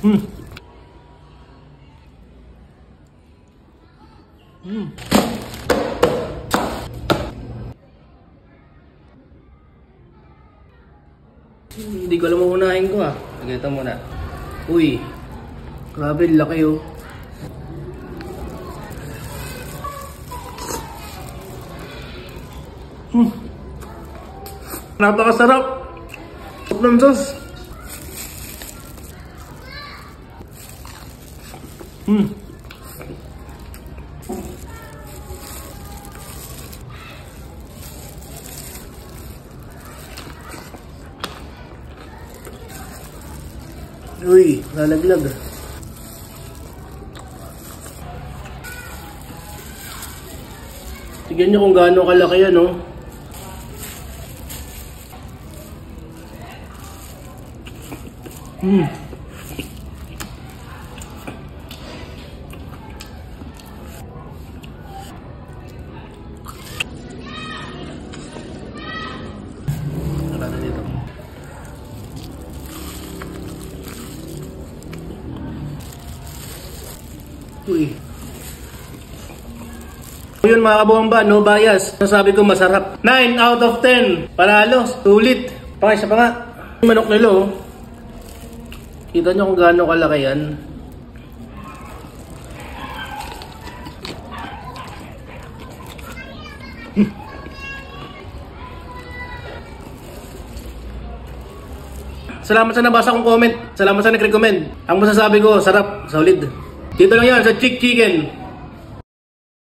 Hmm. Hindi ko alam unahin ko ah. Ito muna. Uy. Grabe, laki oh. Napakasarap. Sarap ng sauce. Uy, lalaglag. Tignan nyo kung gaano kalaki yan, no? Tara na dito. Uy. Yun mga kabuhamba, no bias. Nasabi ko masarap. 9 out of 10. Panalo, sulit. Pakisa pa nga. Manok nila oh. Kita nyo kung gaano kalaki yan. Salamat sa nabasa kong comment. Salamat sa nag-recommend. Ang masasabi ko, sarap, solid. Dito lang yan sa Chick Chicken.